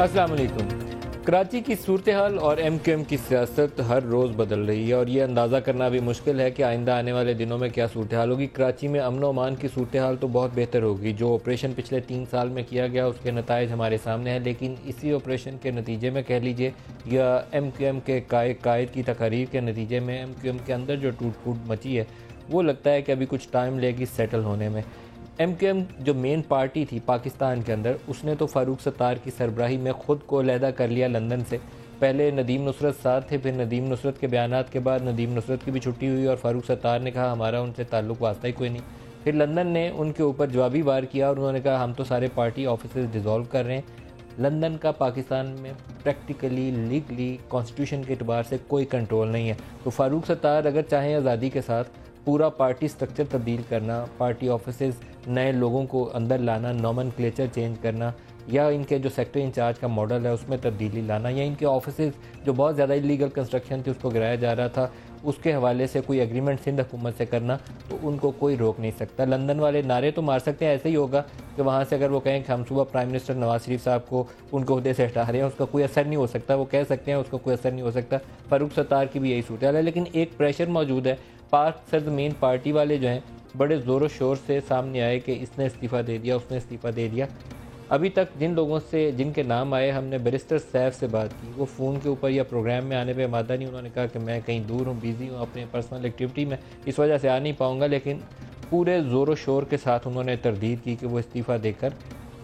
السلام علیکم۔ کراچی کی صورتحال اور ایم کیو ایم کی سیاست ہر روز بدل رہی ہے اور یہ اندازہ کرنا بھی مشکل ہے کہ آئندہ آنے والے دنوں میں کیا صورتحال ہوگی۔ کراچی میں امن و امان کی صورتحال تو بہت بہتر ہوگی۔ جو آپریشن پچھلے 3 سال میں کیا گیا اس کے نتائج ہمارے سامنے ہیں، لیکن اسی آپریشن کے نتیجے میں کہہ لیجئے یا ایم کیو ایم کے قائد کی تقاریر کے نتیجے میں ایم کیو ایم کے اندر جو ٹوٹ پھوٹ مچی ہے وہ لگتا ہے کہ ابھی کچھ ٹائم لے گی سیٹل ہونے میں۔ ایم کیو ایم جو مین پارٹی تھی پاکستان کے اندر، اس نے تو فاروق ستار کی سربراہی میں خود کو علیحدہ کر لیا لندن سے۔ پہلے ندیم نصرت ساتھ تھے، پھر ندیم نصرت کے بیانات کے بعد ندیم نصرت کی بھی چھٹی ہوئی اور فاروق ستار نے کہا ہمارا ان سے تعلق واسطہ ہی کوئی نہیں۔ پھر لندن نے ان کے اوپر جوابی وار کیا اور انہوں نے کہا ہم تو سارے پارٹی آفیسز ڈیزالو کر رہے ہیں۔ لندن کا پاکستان میں پریکٹیکلی لیگلی کانسٹیٹیوشن کے اعتبار سے کوئی کنٹرول نہیں ہے، تو فاروق ستار اگر چاہیں آزادی کے ساتھ پورا پارٹی سٹرکچر تبدیل کرنا، پارٹی آفیسز نئے لوگوں کو اندر لانا، نومن کلیچر چینج کرنا، یا ان کے جو سیکٹر انچارج کا ماڈل ہے اس میں تبدیلی لانا، یا ان کے آفیسز جو بہت زیادہ الیگل کنسٹرکشن تھی اس کو گرایا جا رہا تھا اس کے حوالے سے کوئی ایگریمنٹ سندھ حکومت سے کرنا، تو ان کو کوئی روک نہیں سکتا۔ لندن والے نعرے تو مار سکتے ہیں، ایسے ہی ہوگا کہ وہاں سے اگر وہ کہیں کہ ہم صبح پرائم منسٹر نواز شریف صاحب کو ان کو عہدے سے ہٹا رہے ہیں، اس کا کوئی اثر نہیں ہو سکتا، وہ کہہ سکتے ہیں اس کا کوئی اثر نہیں ہو سکتا۔ فاروق ستار کی بھی یہی صورتحال ہے، لیکن ایک پریشر موجود ہے۔ پاک سرزمین پارٹی والے جو ہیں بڑے زور و شور سے سامنے آئے کہ اس نے استعفیٰ دے دیا، اس نے استعفیٰ دے دیا۔ ابھی تک جن لوگوں سے جن کے نام آئے، ہم نے بیرسٹر سیف سے بات کی، وہ فون کے اوپر یا پروگرام میں آنے پہ آمادہ نہیں، انہوں نے کہا کہ میں کہیں دور ہوں، بیزی ہوں اپنے پرسنل ایکٹیویٹی میں، اس وجہ سے آ نہیں پاؤں گا، لیکن پورے زور و شور کے ساتھ انہوں نے تردید کی کہ وہ استعفیٰ دے کر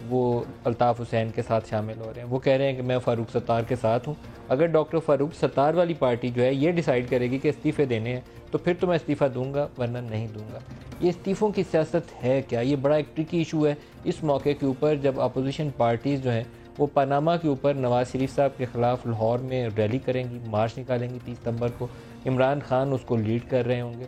وہ الطاف حسین کے ساتھ شامل ہو رہے ہیں۔ وہ کہہ رہے ہیں کہ میں فاروق ستار کے ساتھ ہوں، اگر ڈاکٹر فاروق ستار والی پارٹی جو ہے یہ ڈیسائیڈ کرے گی کہ استعفے دینے ہیں تو پھر تو میں استعفیٰ دوں گا، ورنہ نہیں دوں گا۔ یہ استعفوں کی سیاست ہے کیا؟ یہ بڑا ایک ٹرکی ایشو ہے اس موقع کے اوپر جب اپوزیشن پارٹیز جو ہیں وہ پاناما کے اوپر نواز شریف صاحب کے خلاف لاہور میں ریلی کریں گی، مارچ نکالیں گی 30 ستمبر کو، عمران خان اس کو لیڈ کر رہے ہوں گے۔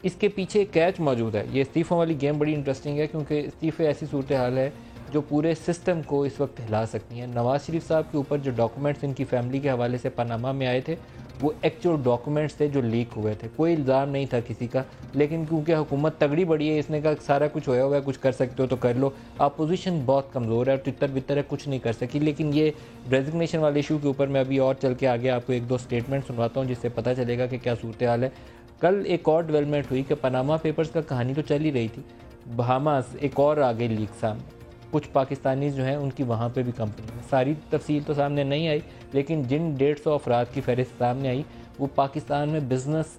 اس کے پیچھے کیچ موجود ہے۔ یہ استعفوں والی گیم بڑی انٹرسٹنگ ہے کیونکہ استعفے ایسی صورتحال ہے جو پورے سسٹم کو اس وقت ہلا سکتی ہیں۔ نواز شریف صاحب کے اوپر جو ڈاکومنٹس ان کی فیملی کے حوالے سے پاناما میں آئے تھے وہ ایکچوئل ڈاکومنٹس تھے جو لیک ہوئے تھے، کوئی الزام نہیں تھا کسی کا، لیکن کیونکہ حکومت تگڑی بڑی ہے اس نے کہا سارا کچھ ہوا ہوا ہے، کچھ کر سکتے ہو تو کر لو۔ اپوزیشن بہت کمزور ہے اور تتر بتر ہے، کچھ نہیں کر سکی۔ لیکن یہ ریزگنیشن والے ایشو کے اوپر میں ابھی اور چل کے آگے آپ کو ایک دو سٹیٹمنٹ سنواتا ہوں جس سے پتہ چلے گا کہ کیا صورتحال ہے۔ کل ایک اور ڈیولپمنٹ ہوئی کہ پاناما پیپرز کا کہانی تو چل ہی رہی تھی، بہاماس ایک اور آگے لیک سامنے، کچھ پاکستانی جو ہیں ان کی وہاں پہ بھی کمپنی ہے، ساری تفصیل تو سامنے نہیں آئی، لیکن جن 150 افراد کی فہرست سامنے آئی وہ پاکستان میں بزنس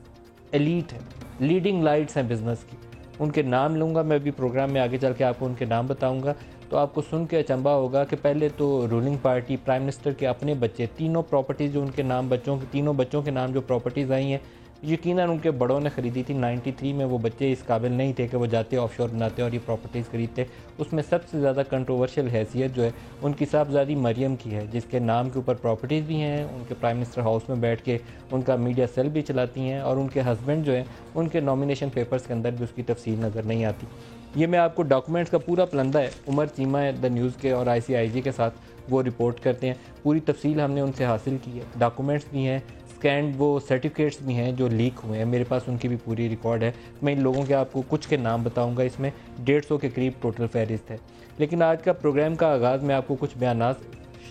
ایلیٹ ہے، لیڈنگ لائٹس ہیں بزنس کی۔ ان کے نام لوں گا میں بھی پروگرام میں آگے چل کے آپ کو ان کے نام بتاؤں گا، تو آپ کو سن کے اچنبھا ہوگا کہ پہلے تو رولنگ پارٹی پرائم منسٹر کے اپنے بچے، تینوں پراپرٹیز جو ان کے نام تینوں بچوں کے نام جو پراپرٹیز آئی ہیں یقیناً ان کے بڑوں نے خریدی تھی۔ 93 میں وہ بچے اس قابل نہیں تھے کہ وہ جاتے آف شور بناتے اور یہ پراپرٹیز خریدتے۔ اس میں سب سے زیادہ کنٹروورشل حیثیت جو ہے ان کی صاحبزادی مریم کی ہے، جس کے نام کے اوپر پراپرٹیز بھی ہیں، ان کے پرائم منسٹر ہاؤس میں بیٹھ کے ان کا میڈیا سیل بھی چلاتی ہیں، اور ان کے ہسبینڈ جو ہیں ان کے نامینیشن پیپرز کے اندر بھی اس کی تفصیل نظر نہیں آتی۔ یہ میں آپ کو ڈاکومنٹس کا پورا پلندہ ہے، عمر چیمہ ہے دا نیوز کے اور ICIG کے ساتھ وہ رپورٹ کرتے ہیں، پوری تفصیل ہم نے ان سے حاصل کی ہے، ڈاکومنٹس بھی ہیں، اسکینڈ وہ سرٹیفکیٹس بھی ہیں جو لیک ہوئے ہیں، میرے پاس ان کی بھی پوری ریکارڈ ہے۔ میں ان لوگوں کے آپ کو کچھ کے نام بتاؤں گا، اس میں 150 کے قریب ٹوٹل فہرست ہے۔ لیکن آج کا پروگرام کا آغاز میں آپ کو کچھ بیانات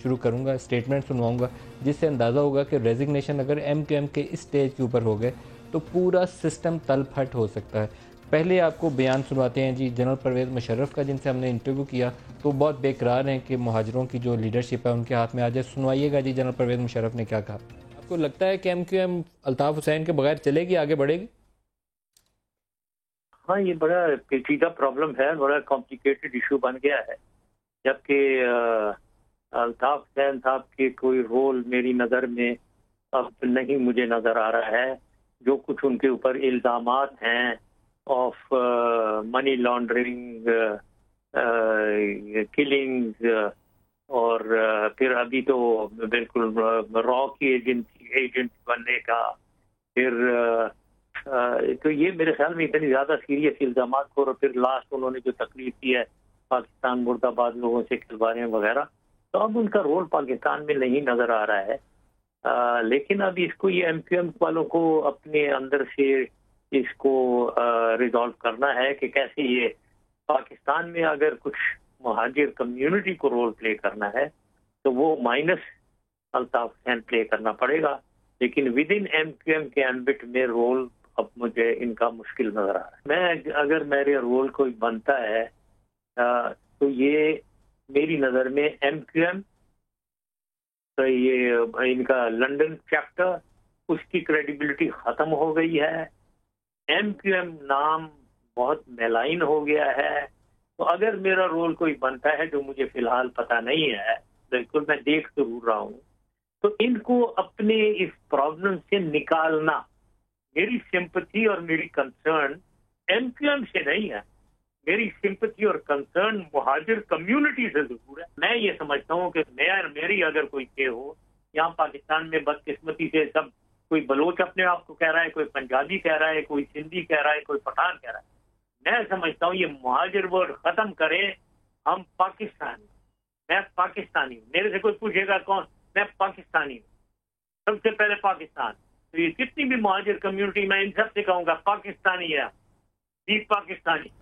شروع کروں گا، اسٹیٹمنٹ سنواؤں گا، جس سے اندازہ ہوگا کہ ریزگنیشن اگر MQM کے اس سٹیج کے اوپر ہو گئے تو پورا سسٹم تل پھٹ ہو سکتا ہے۔ پہلے آپ کو بیان سنواتے ہیں جی جنرل پرویز مشرف کا، جن سے ہم نے انٹرویو کیا تو بہت بے قرار ہیں کہ مہاجروں کی جو لیڈرشپ ہے ان کے ہاتھ میں آ جائے۔ سنوائیے گا جی جنرل پرویز مشرف نے کیا کہا۔ آپ کو لگتا ہے کہ MQM الطاف حسین کے بغیر چلے گی، آگے بڑھے گی؟ ہاں، یہ بڑا پیچیدہ پرابلم ہے، بڑا کمپلیکیٹڈ ایشو بن گیا ہے، جبکہ الطاف حسین صاحب کے کوئی رول میری نظر میں اب نہیں مجھے نظر آ رہا ہے۔ جو کچھ ان کے اوپر الزامات ہیں آف منی لانڈرنگ، کلنگ، اور پھر ابھی تو بالکل را کی ایجنٹ بننے کا، پھر تو یہ میرے خیال میں اتنی زیادہ سیریس الزامات کو، اور پھر لاسٹ انہوں نے جو تقریر کی ہے پاکستان مرد آباد لوگوں سے کھلواڑے وغیرہ، تو اب ان کا رول پاکستان میں نہیں نظر آ رہا ہے۔ لیکن اب اس کو یہ MQM والوں کو اپنے اندر سے اس کو ریزالو کرنا ہے کہ کیسے یہ پاکستان میں اگر کچھ مہاجر کمیونٹی کو رول پلے کرنا ہے تو وہ مائنس الطاف حسین پلے کرنا پڑے گا. لیکن with in M Q M کے ایمبٹ میں رول اب مجھے ان کا مشکل نظر آ رہا ہے. میں اگر میرے رول کوئی بنتا ہے تو یہ میری نظر میں ایم کیو ایم یہ ان کا لنڈن چیپٹر اس کی کریڈیبلٹی ختم ہو گئی ہے. ایم کیو ایم نام بہت میلائن ہو گیا ہے. تو اگر میرا رول کوئی بنتا ہے جو مجھے فی الحال پتہ نہیں ہے، بالکل میں دیکھ ضرور رہا ہوں، تو ان کو اپنے اس پرابلم سے نکالنا، میری سمپتھی اور میری کنسرن ایم کیو ایم سے نہیں ہے. میری سمپتھی اور کنسرن مہاجر کمیونٹی سے ضرور ہے. میں یہ سمجھتا ہوں کہ میری اگر کوئی کہ ہو، یہاں پاکستان میں بدقسمتی سے سب، کوئی بلوچ اپنے آپ کو کہہ رہا ہے، کوئی پنجابی کہہ رہا ہے، کوئی سندھی کہہ رہا ہے، کوئی پٹھان کہہ رہا ہے. میں سمجھتا ہوں یہ مہاجر ورڈ ختم کریں. ہم پاکستانی، میں پاکستانی ہوں. میرے سے کوئی پوچھے گا کون، میں پاکستانی ہوں. سب سے پہلے پاکستان. تو یہ جتنی بھی مہاجر کمیونٹی، میں ان سب سے کہوں گا پاکستانی ہے، بھی پاکستانی.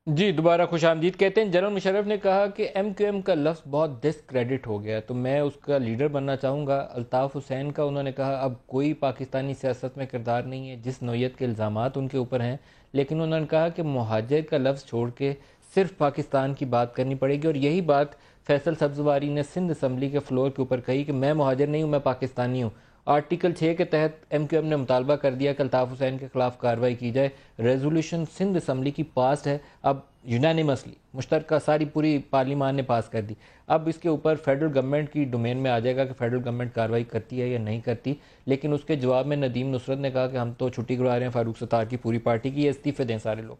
جی دوبارہ خوش آمدید کہتے ہیں. جنرل مشرف نے کہا کہ ایم کیو ایم کا لفظ بہت ڈسکریڈٹ ہو گیا، تو میں اس کا لیڈر بننا چاہوں گا. الطاف حسین کا انہوں نے کہا اب کوئی پاکستانی سیاست میں کردار نہیں ہے، جس نوعیت کے الزامات ان کے اوپر ہیں. لیکن انہوں نے کہا کہ مہاجر کا لفظ چھوڑ کے صرف پاکستان کی بات کرنی پڑے گی، اور یہی بات فیصل سبزواری نے سندھ اسمبلی کے فلور کے اوپر کہی کہ میں مہاجر نہیں ہوں، میں پاکستانی ہوں. آرٹیکل 6 کے تحت ایم کیو ایم نے مطالبہ کر دیا کہ الطاف حسین کے خلاف کارروائی کی جائے. ریزولوشن سندھ اسمبلی کی پاسڈ ہے، اب یونانیمسلی مشترکہ ساری پوری پارلیمان نے پاس کر دی. اب اس کے اوپر فیڈرل گورنمنٹ کی ڈومین میں آ جائے گا کہ فیڈرل گورنمنٹ کارروائی کرتی ہے یا نہیں کرتی. لیکن اس کے جواب میں ندیم نصرت نے کہا کہ ہم تو چھٹی کروا رہے ہیں فاروق ستار کی پوری پارٹی کی، یہ استعفے دیں سارے لوگ.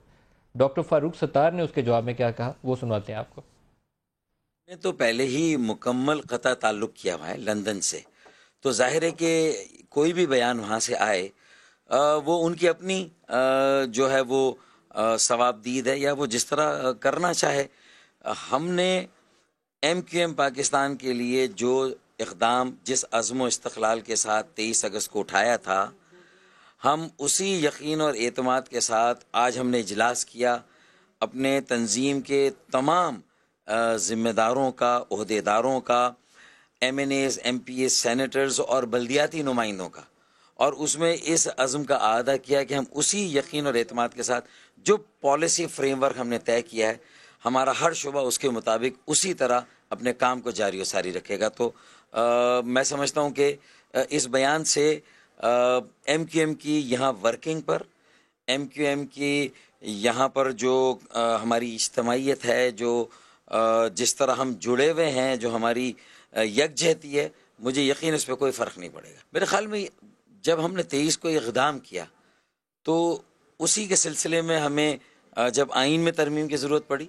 ڈاکٹر فاروق ستار نے اس کے جواب میں کیا کہا وہ سناتے ہیں آپ کو. نے تو پہلے ہی مکمل قطع تعلق کیا ہوا ہے لندن سے، تو ظاہر ہے کہ کوئی بھی بیان وہاں سے آئے وہ ان کی اپنی جو ہے وہ ثواب دید ہے، یا وہ جس طرح کرنا چاہے. ہم نے ایم کیو ایم پاکستان کے لیے جو اقدام، جس عزم و استقلال کے ساتھ 23 اگست کو اٹھایا تھا، ہم اسی یقین اور اعتماد کے ساتھ آج ہم نے اجلاس کیا. اپنے تنظیم کے تمام ذمہ داروں کا، عہدیداروں کا، M N As, M P As, senators اور بلدیاتی نمائندوں کا، اور اس میں اس عزم کا اعادہ کیا کہ ہم اسی یقین اور اعتماد کے ساتھ جو پالیسی فریم ورک ہم نے طے کیا ہے، ہمارا ہر شعبہ اس کے مطابق اسی طرح اپنے کام کو جاری و ساری رکھے گا. تو میں سمجھتا ہوں کہ اس بیان سے ایم کیو ایم کی یہاں ورکنگ پر، ایم کیو ایم کی یہاں پر جو ہماری اجتماعیت ہے، جو جس طرح ہم جڑے ہوئے ہیں، جو ہماری یکجہتی ہے، مجھے یقین اس پہ کوئی فرق نہیں پڑے گا. میرے خیال میں جب ہم نے 23 کو اقدام کیا تو اسی کے سلسلے میں ہمیں جب آئین میں ترمیم کی ضرورت پڑی،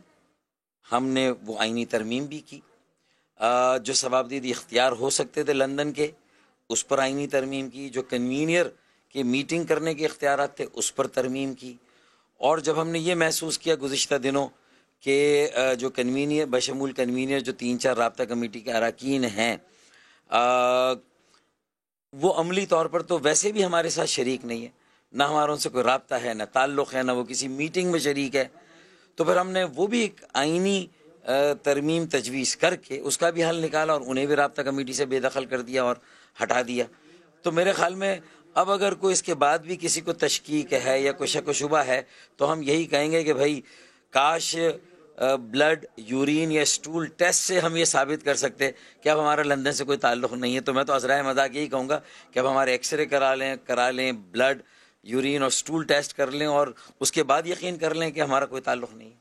ہم نے وہ آئینی ترمیم بھی کی. جو ثوابدید اختیار ہو سکتے تھے لندن کے، اس پر آئینی ترمیم کی. جو کنوینئر کے میٹنگ کرنے کے اختیارات تھے، اس پر ترمیم کی. اور جب ہم نے یہ محسوس کیا گزشتہ دنوں کہ جو کنوینئر بشمول کنوینئر جو 3-4 رابطہ کمیٹی کے اراکین ہیں، وہ عملی طور پر تو ویسے بھی ہمارے ساتھ شریک نہیں ہے، نہ ہمارا ان سے کوئی رابطہ ہے، نہ تعلق ہے، نہ وہ کسی میٹنگ میں شریک ہے. تو پھر ہم نے وہ بھی ایک آئینی ترمیم تجویز کر کے اس کا بھی حل نکالا، اور انہیں بھی رابطہ کمیٹی سے بے دخل کر دیا اور ہٹا دیا. تو میرے خیال میں اب اگر کوئی اس کے بعد بھی کسی کو تشکیک ہے یا کوئی شک و شبہ ہے، تو ہم یہی کہیں گے کہ بھائی کاش بلڈ، یورین یا اسٹول ٹیسٹ سے ہم یہ ثابت کر سکتے کہ اب ہمارا لندن سے کوئی تعلق نہیں ہے. تو میں تو عذرائے مذاق یہی کہوں گا کہ اب ہمارے ایکس رے کرا لیں، بلڈ، یورین اور اسٹول ٹیسٹ کر لیں، اور اس کے بعد یقین کر لیں کہ ہمارا کوئی تعلق نہیں ہے.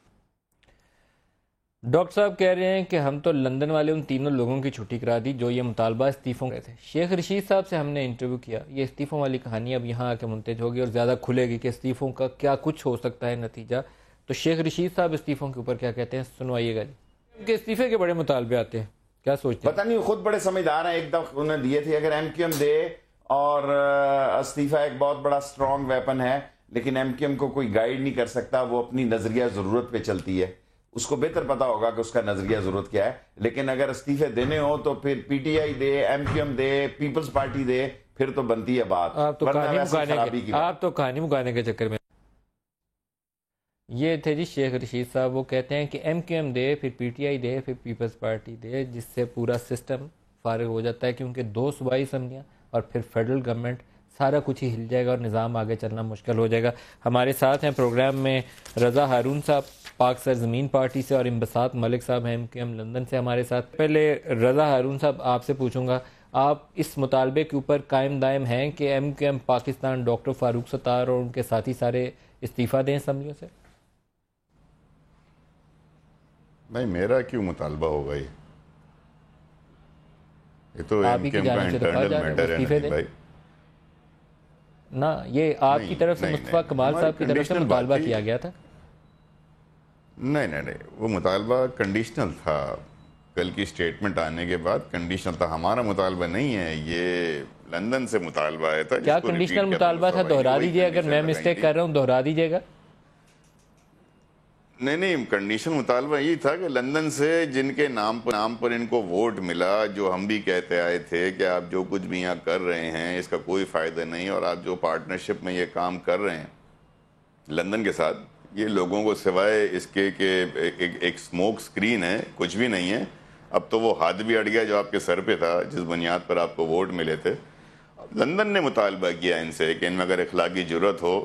ڈاکٹر صاحب کہہ رہے ہیں کہ ہم تو لندن والے ان تینوں لوگوں کی چھٹی کرا دی جو یہ مطالبہ استعفوں کے تھے. شیخ رشید صاحب سے ہم نے انٹرویو کیا. یہ استعفوں والی کہانی اب یہاں آ کے منتج ہوگی اور زیادہ کھلے گی کہ استعفوں کا کیا کچھ ہو سکتا ہے نتیجہ. تو شیخ رشید صاحب استعفوں کے اوپر کیا کہتے ہیں سنوائیے گا. کہ استعفے کے بڑے مطالبے آتے ہیں، کیا سوچتے ہیں؟ پتہ نہیں، خود بڑے سمجھدار ہیں. ایک دفعہ انہوں نے دیے تھے، اگر ایم کیو ایم دے، اور استعفیٰ ایک بہت بڑا سٹرونگ ویپن ہے، لیکن ایم کیو ایم کو کوئی گائیڈ نہیں کر سکتا. وہ اپنی نظریہ ضرورت پہ چلتی ہے، اس کو بہتر پتا ہوگا کہ اس کا نظریہ ضرورت کیا ہے. لیکن اگر استعفے دینے ہو تو پھر پی ٹی آئی دے، ایم کیو ایم دے، پیپلز پارٹی دے، پھر تو بنتی ہے بات. آپ تو کہانی مکانے کے چکر میں یہ تھے جی شیخ رشید صاحب. وہ کہتے ہیں کہ ایم کیو ایم دے، پھر پی ٹی آئی دے، پھر پیپلز پارٹی دے، جس سے پورا سسٹم فارغ ہو جاتا ہے، کیونکہ 2 صوبائی اسمبلیاں اور پھر فیڈرل گورنمنٹ، سارا کچھ ہی ہل جائے گا اور نظام آگے چلنا مشکل ہو جائے گا. ہمارے ساتھ ہیں پروگرام میں رضا ہارون صاحب پاک سرزمین پارٹی سے، اور انبساط ملک صاحب ہیں ایم کیو ایم لندن سے ہمارے ساتھ. پہلے رضا ہارون صاحب آپ سے پوچھوں گا، آپ اس مطالبے کے اوپر قائم دائم ہیں کہ M Q M Pakistan doctor Farooq Sattar اور ان کے ساتھی سارے استعفیٰ دیں اسمبلیوں سے؟ نہیں، میرا کیوں مطالبہ ہوگا؟ یہ تو آپ ایم ہی کیو کی ایم کا جانب سے تو کہا انٹرنل جا رہا ہے میٹر ہے استعفے ندیم دیں بھائی. نا، یہ آپ کی طرف سے مصطفیٰ کمال صاحب کی طرف سے مطالبہ کیا گیا تھا. نہیں، وہ مطالبہ کنڈیشنل تھا. کل کی سٹیٹمنٹ آنے کے بعد کنڈیشنل تھا. ہمارا مطالبہ نہیں ہے، یہ لندن سے مطالبہ آیا تھا. کیا کنڈیشنل مطالبہ تھا؟ دوہرا دیجئے، اگر میں مسٹیک کر رہا ہوں دوہرا دیجئے گا. نہیں، کنڈیشن مطالبہ یہ تھا کہ لندن سے جن کے نام پر ان کو ووٹ ملا، جو ہم بھی کہتے آئے تھے کہ آپ جو کچھ بھی یہاں کر رہے ہیں اس کا کوئی فائدہ نہیں، اور آپ جو پارٹنرشپ میں یہ کام کر رہے ہیں لندن کے ساتھ، یہ لوگوں کو سوائے اس کے کہ ایک سموک سکرین ہے، کچھ بھی نہیں ہے. اب تو وہ ہاتھ بھی اڑ گیا جو آپ کے سر پہ تھا، جس بنیاد پر آپ کو ووٹ ملے تھے. لندن نے مطالبہ کیا ان سے کہ ان میں اگر اخلاقی جرت ہو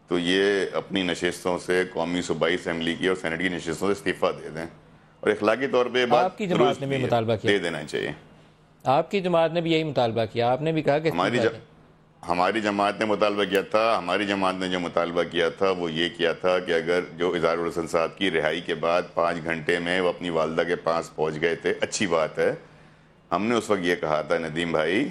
تو یہ اپنی نشستوں سے، قومی صوبائی اسمبلی کی اور سینٹ کی نشستوں سے استعفیٰ دے دیں، اور اخلاقی طور پہ آپ کی جماعت نے بھی مطالبہ کیا، دے دینا چاہیے. آپ کی جماعت نے بھی یہی مطالبہ کیا، آپ نے بھی کہا کہ ہماری جماعت نے مطالبہ کیا تھا. ہماری جماعت نے جو مطالبہ کیا تھا وہ یہ کیا تھا کہ اگر جو اظہار الحسن صاحب کی رہائی کے بعد 5 گھنٹے میں وہ اپنی والدہ کے پاس پہنچ گئے تھے، اچھی بات ہے. ہم نے اس وقت یہ کہا تھا ندیم بھائی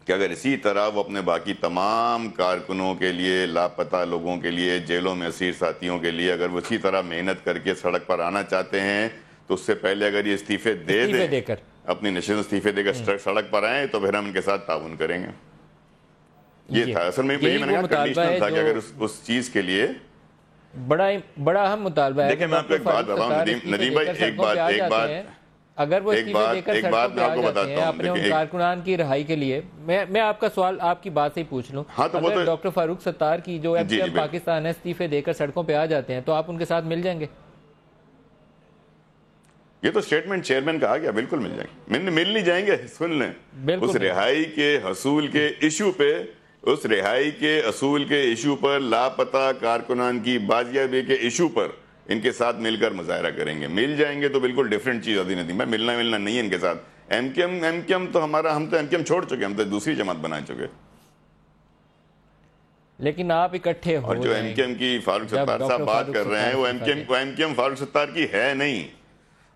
کہ اگر اسی طرح وہ اپنے باقی تمام کارکنوں کے لیے، لاپتہ لوگوں کے لیے، جیلوں میں اسیر ساتھیوں کے لیے اگر وہ اسی طرح محنت کر کے سڑک پر آنا چاہتے ہیں تو اس سے پہلے اگر یہ استعفے دے کر اپنی نشست استعفے دے کر سڑک پر آئیں تو پھر ہم ان کے ساتھ تعاون کریں گے. یہ تھا اصل میں، میں نے کہا کنڈیشنل تھا کہ اگر اس چیز کے لیے بڑا اہم مطالبہ ہے. دیکھیں میں آپ کو ایک بات بتاؤں ندیم بھائی، ایک بات اگر وہ استعفے دے کر سڑکوں پہ آ جاتے ہیں اپنے ان کارکنان کی رہائی کے لیے، میں آپ کا سوال آپ کی بات سے ہی پوچھ لوں، اگر ڈاکٹر فاروق ستار کی جو ایم کیو ایم پاکستان ہے استعفے دے کر سڑکوں پہ آ جاتے ہیں تو آپ ان کے ساتھ مل جائیں گے؟ یہ تو سٹیٹمنٹ چیئرمین کہا گیا، بالکل مل جائیں گے. مل نہیں جائیں گے، سن لیں. اس رہائی کے حصول کے ایشو پہ، اس رہائی کے اصول کے ایشو پر، لاپتہ کارکنان کی بازیابی کے ایشو پر ان کے ساتھ مل کر مظاہرہ کریں گے. مل جائیں گے تو بالکل ڈیفرنٹ چیز ہوتی ندیم. ملنا نہیں ہے ان کے ساتھ. ایم کیو ایم تو ہم تو ایم کیو ایم چھوڑ چکے، ہم تو دوسری جماعت بنا چکے. لیکن آپ اکٹھے ہو، اور جو ایم کیو ایم کی فاروق ستار صاحب بات کر رہے ہیں وہ M Q M Farooq Sattar کی ہے نہیں،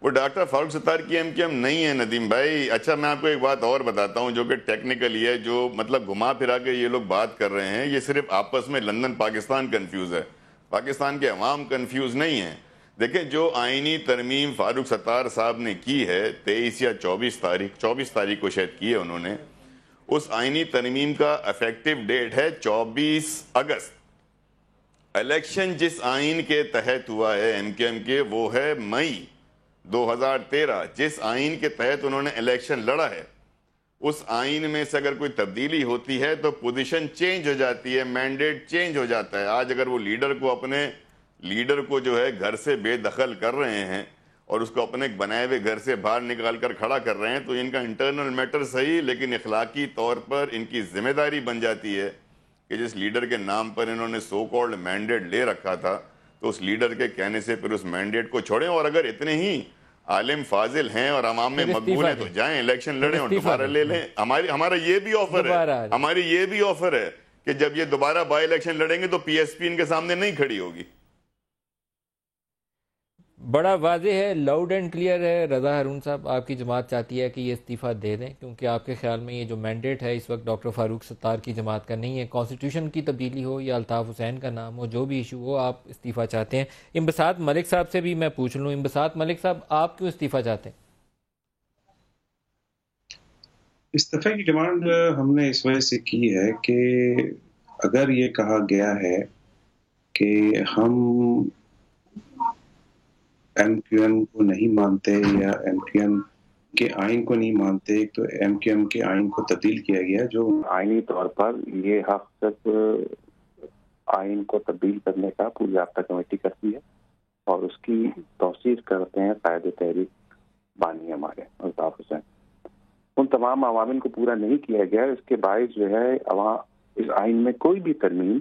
وہ ڈاکٹر فاروق ستار کی ایم کیو ایم نہیں ہے ندیم بھائی. اچھا میں آپ کو ایک بات اور بتاتا ہوں جو کہ ٹیکنیکلی ہے، جو مطلب گھما پھرا کے یہ لوگ بات کر رہے ہیں، یہ صرف آپس میں لندن پاکستان کنفیوز ہے، پاکستان کے عوام کنفیوز نہیں ہیں. دیکھیں جو آئینی ترمیم فاروق ستار صاحب نے کی ہے 23 یا 24 تاریخ کو شاید کی ہے انہوں نے، اس آئینی ترمیم کا افیکٹو ڈیٹ ہے 24 اگست. الیکشن جس آئین کے تحت ہوا ہے ایم کیو ایم کے وہ ہے مئی 2013. جس آئین کے تحت انہوں نے الیکشن لڑا ہے اس آئین میں سے اگر کوئی تبدیلی ہوتی ہے تو پوزیشن چینج ہو جاتی ہے، مینڈیٹ چینج ہو جاتا ہے. آج اگر وہ لیڈر کو جو ہے گھر سے بے دخل کر رہے ہیں اور اس کو اپنے بنائے ہوئے گھر سے باہر نکال کر کھڑا کر رہے ہیں تو ان کا انٹرنل میٹر صحیح، لیکن اخلاقی طور پر ان کی ذمہ داری بن جاتی ہے کہ جس لیڈر کے نام پر انہوں نے سو کالڈ مینڈیٹ لے رکھا تھا تو اس لیڈر کے کہنے سے پھر اس مینڈیٹ کو چھوڑیں، اور اگر اتنے ہی عالم فاضل ہیں اور عوام میں مقبول ہیں تو جائیں الیکشن لڑیں اور دوبارہ لے لیں. ہمارا یہ بھی آفر ہے کہ جب یہ دوبارہ بائی الیکشن لڑیں گے تو پی ایس پی ان کے سامنے نہیں کھڑی ہوگی. بڑا واضح ہے، لاؤڈ اینڈ کلیئر ہے. رضا ہارون صاحب آپ کی جماعت چاہتی ہے کہ یہ استعفیٰ دے دیں کیونکہ آپ کے خیال میں یہ جو مینڈیٹ ہے اس وقت ڈاکٹر فاروق ستار کی جماعت کا نہیں ہے. کانسٹیٹیوشن کی تبدیلی ہو یا الطاف حسین کا نام ہو، جو بھی ایشو ہو آپ استعفیٰ چاہتے ہیں. انبساط ملک صاحب سے بھی میں پوچھ لوں، انبساط ملک صاحب آپ کیوں استعفیٰ چاہتے ہیں؟ استعفے کی ڈیمانڈ ہم نے اس وجہ سے کی ہے کہ اگر یہ کہا گیا ہے کہ ہم ایم کیو ایم کو نہیں مانتے یا ایم کیو ایم کے آئین کو نہیں مانتے، تو ایم کیو ایم کے آئین کو تبدیل کیا گیا جو آئینی طور پر یہ حق تک آئین کو تبدیل کرنے کا پوری رابطہ کمیٹی کرتی ہے اور اس کی توثیق کرتے ہیں قائد تحریک بانی ہمارے الطاف حسین. ان تمام عوامل کو پورا نہیں کیا گیا، اس کے باعث جو ہے اس آئین میں کوئی بھی ترمیم،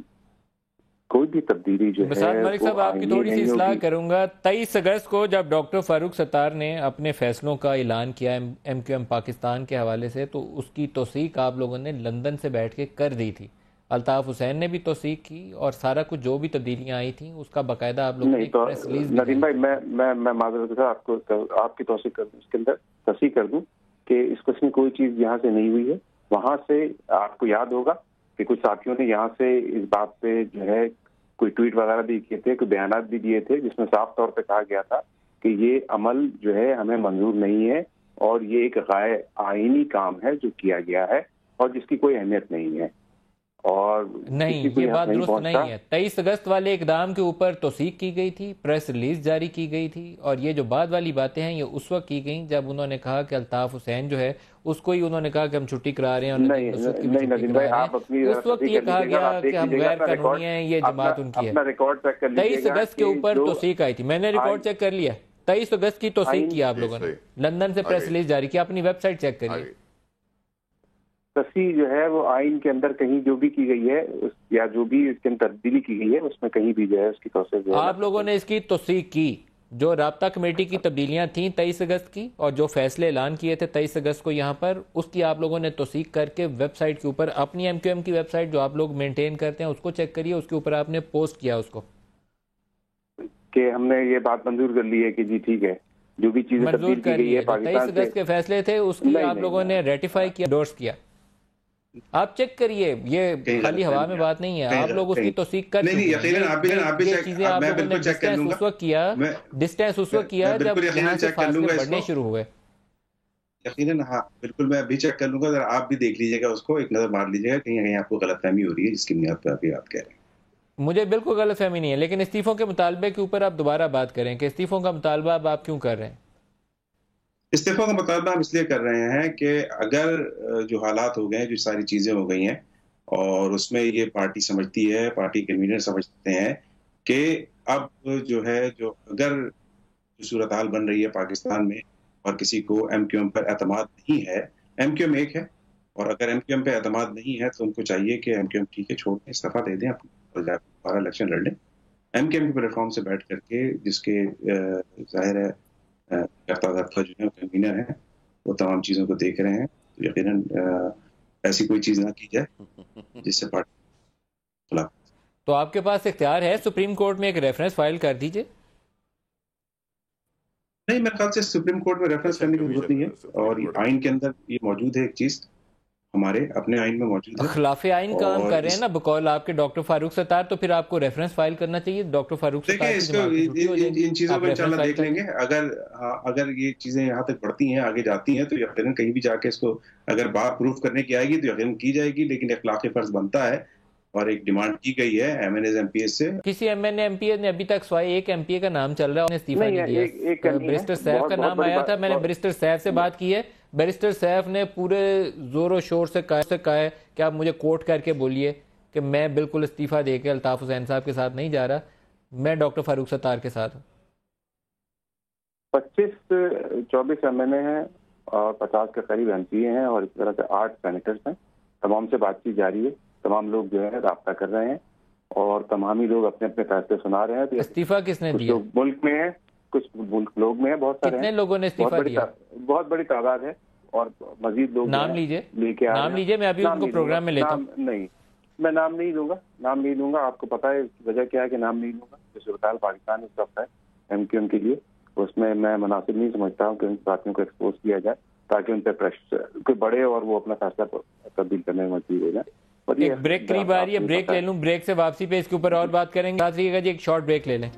کوئی بھی تبدیلی جو ہے. بساط ملک صاحب آپ کی تھوڑی سی اصلاح کروں گا. 23 اگست کو جب ڈاکٹر فاروق ستار نے اپنے فیصلوں کا اعلان کیا ایم کیو ایم پاکستان کے حوالے سے، تو اس کی توثیق آپ لوگوں نے لندن سے بیٹھ کے کر دی تھی. الطاف حسین نے بھی توثیق کی اور سارا کچھ جو بھی تبدیلیاں آئی تھیں اس کا باقاعدہ آپ لوگوں نے پریس ریلیز. ندیم بھائی میں معذرت سے آپ کی توثیق کر دوں، اس کے اندر تصحیح کر دوں کہ اس قسم کی کوئی چیز یہاں سے نہیں ہوئی ہے. وہاں سے آپ کو یاد ہوگا کہ کچھ ساتھیوں نے یہاں سے اس بات پہ جو ہے کوئی ٹویٹ وغیرہ بھی کیے تھے، کوئی بیانات بھی دیے تھے جس میں صاف طور پہ کہا گیا تھا کہ یہ عمل جو ہے ہمیں منظور نہیں ہے اور یہ ایک غیر آئینی کام ہے جو کیا گیا ہے اور جس کی کوئی اہمیت نہیں ہے. اور نہیں، یہ بات درست نہیں ہے. 23 اگست والے اقدام کے اوپر توثیق کی گئی تھی، پریس ریلیز جاری کی گئی تھی، اور یہ جو بعد والی باتیں ہیں یہ اس وقت کی گئیں جب انہوں نے کہا کہ الطاف حسین جو ہے اس کو ہی انہوں نے کہا کہ ہم چھٹی کرا رہے ہیں. اس وقت یہ کہا گیا کہ ہم غیر قانونی ہیں، یہ جماعت ان کی ہے. 23 اگست کے اوپر توثیق آئی تھی، میں نے ریکارڈ چیک کر لیا. 23 اگست کی توثیق کی آپ لوگوں نے، لندن سے پریس ریلیز جاری کی، اپنی ویب سائٹ چیک کریے. تصحیح جو ہے وہ آئین کے اندر کہیں جو بھی کی گئی ہے یا جو بھی اس کے اندر تبدیلی کی گئی ہے اس میں کہیں بھی جو ہے اس کی توثیق. آپ لوگوں نے اس کی توثیق کی. جو رابطہ کمیٹی کی تبدیلیاں تھیں 23 اگست کی اور جو فیصلے اعلان کیے تھے 23 اگست کو یہاں پر، اس کی آپ لوگوں نے توثیق کر کے ویب سائٹ کے اوپر، اپنی ایم کیو ایم کی ویب سائٹ جو آپ لوگ مینٹین کرتے ہیں اس کو چیک کریے، اس کے اوپر آپ نے پوسٹ کیا اس کو کہ ہم نے یہ بات منظور کر لی ہے کہ جی ٹھیک ہے جو بھی چیزیں منظور کر لی ہے. 23 اگست کے فیصلے تھے اس کی آپ لوگوں نے ریٹیفائی کیا، انڈورس کیا. آپ چیک کریے، یہ خالی ہوا میں بات نہیں ہے. آپ لوگ اس کی توثیق کر ڈسٹینس اس وقت کیا جب یہاں سے فاصلے بڑھنے شروع ہوئے. یقیناً ہاں بالکل، میں ابھی چیک کر لوں گا. ذرا آپ بھی دیکھ لیجیے گا اس کو، ایک نظر مار لیجیے گا، کہیں کہیں آپ کو غلط فہمی ہو رہی ہے جس کی بنیاد پہ ابھی آپ کہہ رہے ہیں. مجھے بالکل غلط فہمی نہیں ہے، لیکن استعفوں کے مطالبے کے اوپر آپ دوبارہ بات کریں کہ استعفوں کا مطالبہ اب آپ کیوں کر رہے ہیں؟ استعفیٰ کا مطالبہ ہم اس لیے کر رہے ہیں کہ اگر جو حالات ہو گئے ہیں، جو ساری چیزیں ہو گئی ہیں اور اس میں یہ پارٹی سمجھتی ہے، پارٹی کنوینر سمجھتے ہیں کہ اب جو ہے جو اگر جو صورتحال بن رہی ہے پاکستان میں اور کسی کو ایم کیو ایم پر اعتماد نہیں ہے، ایم کیو ایم ایک ہے اور اگر ایم کیو ایم پہ اعتماد نہیں ہے تو ان کو چاہیے کہ ایم کیو ایم ٹھیک ہے چھوڑ دیں، استعفیٰ دے دیں، دوبارہ الیکشن لڑ لیں ایم کیو ایم کے پلیٹ فارم سے بیٹھ کر کے، جس کے ظاہر ہے جو ہے کنوینر ہیں وہ تمام چیزوں کو دیکھ رہے ہیں. تو یقیناً ایسی کوئی چیز نہ کی جائے جس سے پارٹی خلاف. تو آپ کے پاس اختیار ہے سپریم کورٹ میں ایک ریفرنس فائل کر دیجئے. نہیں، میرے خیال سے سپریم کورٹ میں ریفرنس کرنے کی ضرورت نہیں ہے اور آئین کے اندر یہ موجود ہے، ایک چیز ہمارے اپنے آئین میں موجود ہے. خلاف آئین کام کر رہے ہیں نا بقول آپ کے ڈاکٹر فاروق ستار، تو پھر آپ کو ریفرنس فائل کرنا چاہیے. ڈاکٹر فاروق ستار ان چیزوں کو انشاءاللہ دیکھ لیں گے. اگر یہ چیزیں یہاں تک بڑھتی ہیں، آگے جاتی ہیں، تو یقیناً کہیں بھی جا کے اس کو اگر بات پروف کرنے کی آئے گی تو یقیناً کی جائے گی. لیکن اخلاقی فرض بنتا ہے اور ایک ڈیمانڈ کی گئی ہے M N As M P S سے. کسی M N M P S نے ابھی تک سوائے ایک ایم پی اے کا نام چل رہا ہے، انہیں استعفیٰ نہیں دیا. بیرسٹر سیف کا نام آیا تھا، میں نے بیرسٹر سیف سے بات کی ہے. بیرسٹر سیف نے پورے زور و شور سے کہا ہے کہ آپ مجھے کوٹ کر کے بولیے کہ میں بالکل استعفیٰ دے کے الطاف حسین صاحب کے ساتھ نہیں جا رہا، میں ڈاکٹر فاروق ستار کے ساتھ ہوں. 24 ایم این اے ہیں اور 50 کے قریب ایم پی اے ہیں اور اس طرح سے 8 سینیٹرز ہیں. تمام سے بات چیت جاری ہے، تمام لوگ جو ہے رابطہ کر رہے ہیں اور تمام ہی لوگ اپنے اپنے فیصلے سنا رہے ہیں. تو استعفیٰ کس نے دیا؟ ملک میں ہے، کچھ لوگ میں ہے، بہت سارے کتنے لوگوں نے استعفیٰ دیا؟ بہت بڑی تعداد ہے اور مزید لوگ نام لیجئے، نام لیجئے. میں ابھی ان کو پروگرام میں لیتا ہوں. نہیں، میں نام نہیں لوں گا. آپ کو پتا ہے وجہ کیا ہے کہ نام نہیں لوں گا. جو صورتحال پاکستان اس وقت ہے ایم کیو ایم کے لیے، اس میں میں مناسب نہیں سمجھتا ہوں کہ ان ساتھیوں کو ایکسپوز کیا جائے تاکہ ان پہ پریشر کوئی بڑھے اور وہ اپنا فیصلہ تبدیل کرنے میں مجبور ہو جائے. ایک بریک قریب آ رہی ہے، بریک لے لوں، بریک سے واپسی پہ اس کے اوپر اور بات کریں گے. یاد رہیے گا جی، ایک شارٹ بریک لے لیں.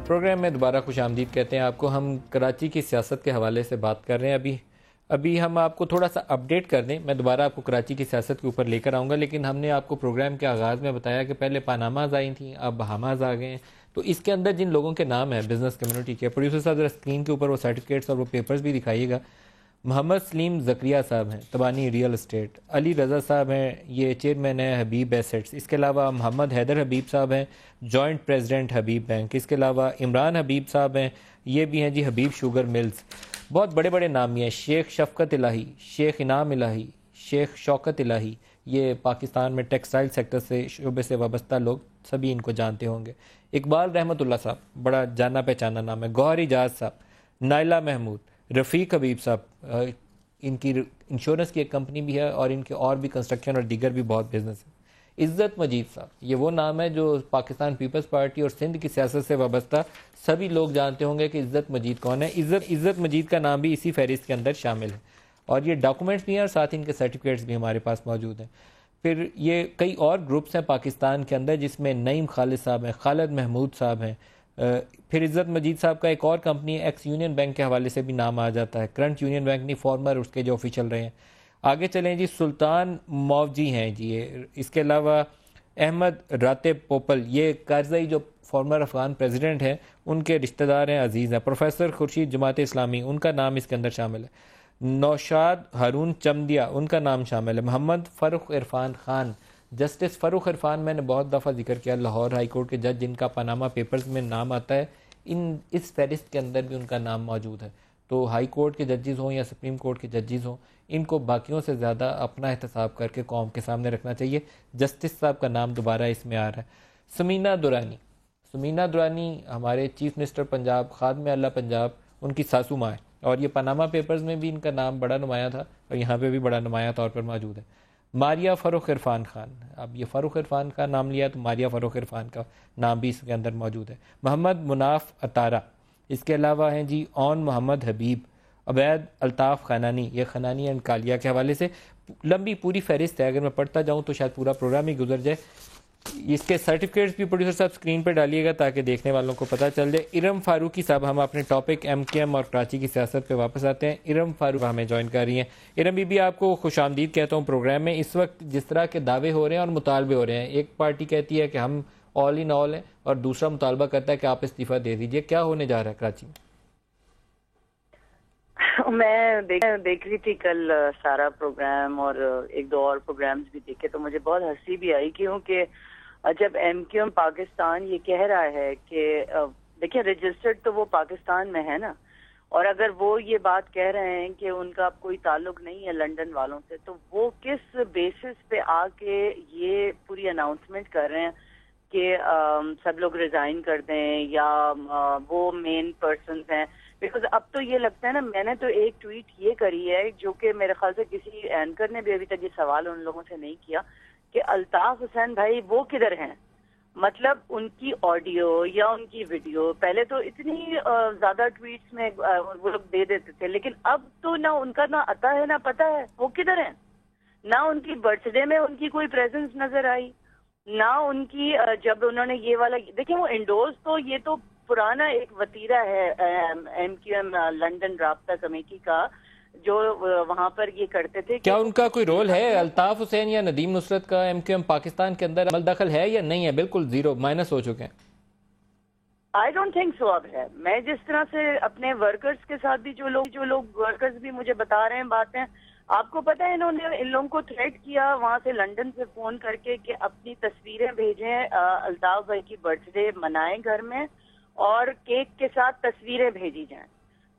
پروگرام میں دوبارہ خوش آمدید کہتے ہیں آپ کو. ہم کراچی کی سیاست کے حوالے سے بات کر رہے ہیں. ابھی ابھی ہم آپ کو تھوڑا سا اپڈیٹ کر دیں، میں دوبارہ آپ کو کراچی کی سیاست کے اوپر لے کر آؤں گا، لیکن ہم نے آپ کو پروگرام کے آغاز میں بتایا کہ پہلے پاناماز آئی تھیں، اب بہاماز آ گئے ہیں. تو اس کے اندر جن لوگوں کے نام ہیں بزنس کمیونٹی کے، پروڈیوسر صاحب ذرا اسکرین کے اوپر وہ سرٹیفکیٹس اور وہ پیپرز بھی دکھائیے گا. محمد سلیم زکریہ صاحب ہیں، تبانی ریئل اسٹیٹ. علی رضا صاحب ہیں، یہ چیئرمین ہیں حبیب ایسیٹس. اس کے علاوہ محمد حیدر حبیب صاحب ہیں، جوائنٹ پریزیڈنٹ حبیب بینک. اس کے علاوہ عمران حبیب صاحب ہیں، یہ بھی ہیں جی حبیب شوگر ملز. بہت بڑے بڑے نام یہ ہیں. شیخ شفقت الہی، شیخ انعام الہی، شیخ شوکت الہی، یہ پاکستان میں ٹیکسٹائل سیکٹر سے شعبے سے وابستہ لوگ سبھی ان کو جانتے ہوں گے. اقبال رحمت اللہ صاحب، بڑا جانا پہچانا نام ہے. گوہر اجاز صاحب، نائلہ محمود، رفیق حبیب صاحب، ان کی انشورنس کی ایک کمپنی بھی ہے اور ان کے اور بھی کنسٹرکشن اور دیگر بھی بہت بزنس ہے. عزت مجید صاحب، یہ وہ نام ہے جو پاکستان پیپلز پارٹی اور سندھ کی سیاست سے وابستہ سبھی لوگ جانتے ہوں گے کہ عزت مجید کون ہے. عزت مجید کا نام بھی اسی فہرست کے اندر شامل ہے اور یہ ڈاکومنٹس بھی ہیں اور ساتھ ان کے سرٹیفکیٹس بھی ہمارے پاس موجود ہیں. پھر یہ کئی اور گروپس ہیں پاکستان کے اندر جس میں نعیم خالد صاحب ہیں، خالد محمود صاحب ہیں. پھر عزت مجید صاحب کا ایک اور کمپنی ہے ایکس یونین بینک کے حوالے سے بھی نام آ جاتا ہے. کرنٹ یونین بینک نہیں، فارمر اس کے جو آفیشل رہے ہیں. آگے چلیں جی، سلطان موجی ہیں جی یہ. اس کے علاوہ احمد راتب پوپل، یہ کارزئی جو فارمر افغان پریزیڈنٹ ہیں ان کے رشتہ دار ہیں، عزیز ہیں. پروفیسر خورشید جماعت اسلامی، ان کا نام اس کے اندر شامل ہے. نوشاد ہارون چمدیا، ان کا نام شامل ہے. محمد فاروق عرفان خان، جسٹس فاروق عرفان میں نے بہت دفعہ ذکر کیا، لاہور ہائی کورٹ کے جج جن کا پاناما پیپرز میں نام آتا ہے، اس فہرست کے اندر بھی ان کا نام موجود ہے. تو ہائی کورٹ کے ججز ہوں یا سپریم کورٹ کے ججز ہوں، ان کو باقیوں سے زیادہ اپنا احتساب کر کے قوم کے سامنے رکھنا چاہیے. جسٹس صاحب کا نام دوبارہ اس میں آ رہا ہے. سمینہ دورانی ہمارے چیف منسٹر پنجاب، خادم اعلیٰ پنجاب، ان کی ساسو ماں ہے اور یہ پاناما پیپرز میں بھی ان کا نام بڑا نمایاں تھا اور یہاں پہ بھی بڑا نمایاں طور پر موجود ہے. ماریا فاروق عرفان خان، اب یہ فاروق عرفان کا نام لیا تو ماریا فاروق عرفان کا نام بھی اس کے اندر موجود ہے. محمد مناف اطارہ، اس کے علاوہ ہیں جی اون محمد حبیب، عبید الطاف خانانی، یہ خانانی اینڈ کالیا کے حوالے سے لمبی پوری فہرست ہے. اگر میں پڑھتا جاؤں تو شاید پورا پروگرام ہی گزر جائے. اس کے سرٹیفکیٹس بھی پروڈیوسر صاحب اسکرین پہ ڈالیے گا تاکہ دیکھنے والوں کو پتہ چل جائے. ارم فاروقی صاحب، ہم اپنے ٹاپک ایم کے ایم اور کراچی کی سیاست پہ واپس آتے ہیں. ارم فاروق ہمیں جوائن کر رہی ہیں. ارم بی آپ کو خوش آمدید کہتا ہوں پروگرام میں. اس وقت جس طرح کے دعوے ہو رہے ہیں اور مطالبے ہو رہے ہیں، ایک پارٹی کہتی ہے کہ ہم آل ان آل ہیں اور دوسرا مطالبہ کرتا ہے کہ آپ استعفیٰ دے دیجئے. کیا ہونے جا رہا ہے کراچی میں؟ میں دیکھ رہی تھی کل سارا پروگرام اور ایک دو اور پروگرامز بھی دیکھے تو مجھے بہت ہنسی بھی آئی، کیونکہ جب ایم کیو ایم پاکستان یہ کہہ رہا ہے کہ دیکھیں رجسٹرڈ تو وہ پاکستان میں ہے نا، اور اگر وہ یہ بات کہہ رہے ہیں کہ ان کا کوئی تعلق نہیں ہے لنڈن والوں سے، تو وہ کس بیسس پہ آ کے یہ پوری اناؤنسمنٹ کر رہے ہیں کہ سب لوگ ریزائن کر دیں یا وہ مین پرسنز ہیں؟ بیکاز اب تو یہ لگتا ہے نا، میں نے تو ایک ٹویٹ یہ کری ہے جو کہ میرے خیال سے کسی اینکر نے بھی ابھی تک یہ سوال ان لوگوں سے نہیں کیا کہ الطاف حسین بھائی وہ کدھر ہیں؟ مطلب ان کی آڈیو یا ان کی ویڈیو پہلے تو اتنی زیادہ ٹویٹس میں وہ لوگ دے دیتے تھے، لیکن اب تو نہ ان کا نہ آتا ہے نہ پتہ ہے وہ کدھر ہیں. نہ ان کی برتھ ڈے میں ان کی کوئی پریزنس نظر آئی، نہ ان کی جب انہوں نے یہ والا دیکھیں وہ انڈورس، تو یہ تو پرانا ایک وتیرہ ہے ایم کیو ایم لنڈن رابطہ کمیٹی کا جو وہاں پر یہ کرتے تھے. کیا ان کا کوئی رول ہے الطاف حسین یا ندیم نصرت کا ایم کیو ایم پاکستان کے اندر عمل دخل ہے یا نہیں ہے؟ بالکل زیرو، مائنس ہو چکے ہیں. I don't think so. اب ہے، میں جس طرح سے اپنے ورکرز کے ساتھ بھی جو لوگ ورکرز بھی مجھے بتا رہے ہیں باتیں، آپ کو پتہ ہے انہوں نے ان لوگوں کو تھریٹ کیا وہاں سے لنڈن سے فون کر کے کہ اپنی تصویریں بھیجیں، الطاف بھائی کی برتھ ڈے منائیں گھر میں اور کیک کے ساتھ تصویریں بھیجی جائیں.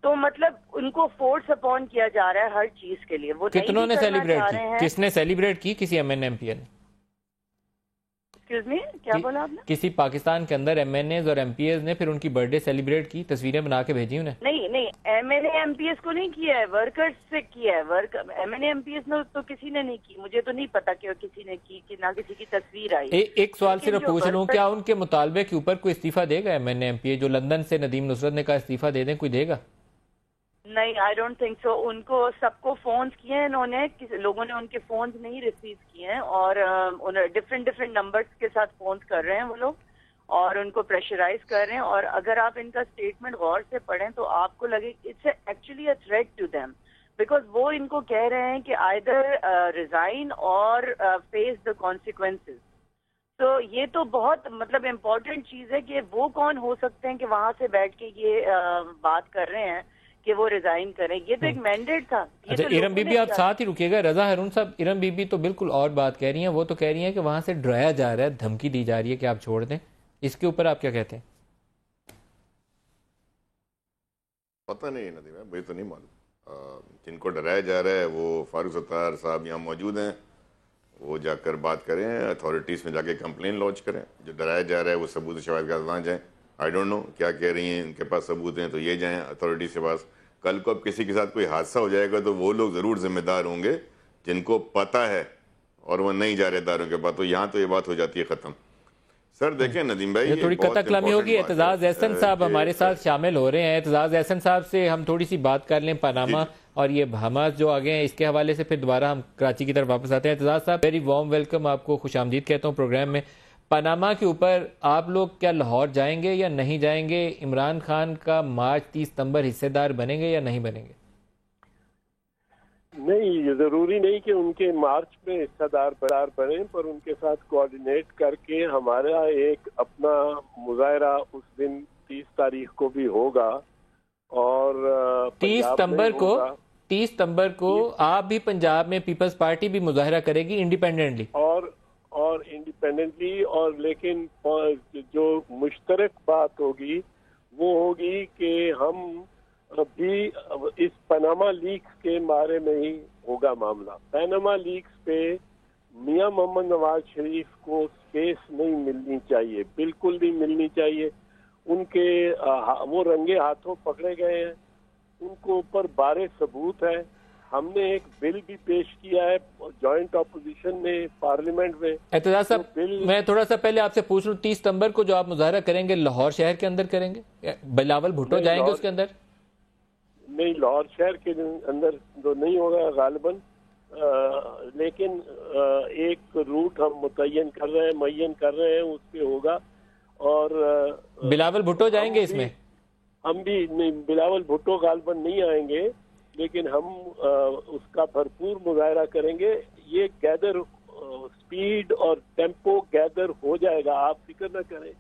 تو مطلب ان کو فورس اپون کیا جا رہا ہے ہر چیز کے لیے. وہ کتنوں نے سیلیبریٹ کی؟ کس نے سیلیبریٹ کی؟ کسی ایم این ایم پی نے؟ ایکسکیوز می، کیا بولا آپ نے؟ کسی پاکستان کے اندر ایم این ایز اور ایم پی ایز نے پھر ان کی برتھ ڈے سیلیبریٹ کی، تصویریں بنا کے بھیجی انہیں؟ نہیں، M N A M P S کو نہیں کیا ہے، ورکرز سے کیا ہے. M N A M P S نے تو کسی نے نہیں کی، مجھے تو نہیں پتا کہ کسی نے کی کہ نہ کسی کی تصویر آئی. ایک سوال صرف پوچھ لوں، کیا ان کے مطالبے کے اوپر کوئی استعفیٰ دے گا M N A M P A جو لندن سے ندیم نصرت نے کہا استعفیٰ دے دیں، کوئی دے گا؟ نہیں، آئی ڈونٹ تھنک سو. ان کو سب کو فونز کیے ہیں انہوں نے، لوگوں نے ان کے فونز نہیں ریسیو کیے ہیں اور ڈفرینٹ نمبرز کے ساتھ فونز کر رہے ہیں وہ لوگ اور ان کو پریشرائز کر رہے ہیں. اور اگر آپ ان کا اسٹیٹمنٹ غور سے پڑھیں تو آپ کو لگے it's actually a threat to them. Because وہ ان کو کہہ رہے ہیں کہ آئدر ریزائن اور فیس دا کانسیکوینسز. تو یہ تو بہت مطلب امپورٹنٹ چیز ہے کہ وہ کون ہو سکتے ہیں کہ وہاں سے بیٹھ کے یہ بات کر رہے ہیں کہ وہ ریزائن کریں. یہ تو ایک مینڈیٹ تھا. اچھا ارم بی بی آپ ساتھ ہی رکیے گا. رضا ہارون صاحب, ارم بی بی تو بالکل اور بات کہہ رہی ہیں. وہ تو کہہ رہی ہیں کہ وہاں سے ڈرایا جا رہا ہے, دھمکی دی جا رہی ہے کہ آپ چھوڑ دیں. اس کے اوپر آپ کیا کہتے ہیں؟ پتہ نہیں ندیم ہے, مجھے تو نہیں معلوم. جن کو ڈرایا جا رہا ہے وہ فاروق ستار صاحب یہاں موجود ہیں, وہ جا کر بات کریں, اتھارٹیز میں جا کے کمپلین لانچ کریں. جو ڈرایا جا رہا ہے وہ ثبوت شواہد کے ساتھ جائیں. آئی ڈونٹ نو کیا کہہ رہی ہیں, ان کے پاس ثبوت ہیں تو یہ جائیں اتھارٹیز کے پاس. کل کو اب کسی کے ساتھ کوئی حادثہ ہو جائے گا تو وہ لوگ ضرور ذمہ دار ہوں گے جن کو پتہ ہے اور وہ نہیں جا رہے داروں کے پاس. تو یہاں تو یہ بات ہو جاتی ہے ختم. سر دیکھیں ندیم بھائی, یہ تھوڑی قطع کلامی ہوگی. اعتزاز احسن صاحب ہمارے ساتھ شامل ہو رہے ہیں. اعتزاز احسن صاحب سے ہم تھوڑی سی بات کر لیں پاناما اور یہ حماس جو آگے ہیں اس کے حوالے سے, پھر دوبارہ ہم کراچی کی طرف واپس آتے ہیں. اعتزاز صاحب ویری وارم ویلکم, آپ کو خوش آمدید کہتا ہوں پروگرام میں. پاناما کے اوپر آپ لوگ کیا لاہور جائیں گے یا نہیں جائیں گے؟ عمران خان کا مارچ 30 ستمبر حصے دار بنیں گے یا نہیں بنیں گے؟ نہیں, ضروری نہیں کہ ان کے مارچ میں حصہ دار بنیں, پر ان کے ساتھ کوآرڈینیٹ کر کے ہمارا ایک اپنا مظاہرہ اس دن 30 تاریخ کو بھی ہوگا. اور 30 ستمبر کو آپ بھی پنجاب میں پیپلز پارٹی بھی مظاہرہ کرے گی انڈیپینڈنٹلی اور انڈیپینڈنٹلی. اور لیکن جو مشترک بات ہوگی وہ ہوگی کہ ہم بھی اس پاناما لیکس کے بارے میں ہی ہوگا معاملہ. پاناما لیکس پہ میاں محمد نواز شریف کو سپیس نہیں ملنی چاہیے, بالکل نہیں ملنی چاہیے. ان کے وہ رنگے ہاتھوں پکڑے گئے ہیں, ان کو اوپر بارے ثبوت ہے. ہم نے ایک بل بھی پیش کیا ہے جوائنٹ اپوزیشن نے پارلیمنٹ میں. اعتزاز صاحب میں تھوڑا سا پہلے آپ سے پوچھ لوں, 30 ستمبر کو جو آپ مظاہرہ کریں گے لاہور شہر کے اندر کریں گے؟ بلاول بھٹو جائیں گے اس کے اندر؟ نہیں, لاہور شہر کے اندر تو نہیں ہوگا غالباً, لیکن ایک روٹ ہم معین کر رہے ہیں اس پہ ہوگا. اور بلاول بھٹو جائیں گے اس میں؟ ہم بھی نہیں, بلاول بھٹو غالباً نہیں آئیں گے, لیکن ہم اس کا بھرپور مظاہرہ کریں گے. یہ گیدر سپیڈ اور ٹیمپو گیدر ہو جائے گا, آپ فکر نہ کریں.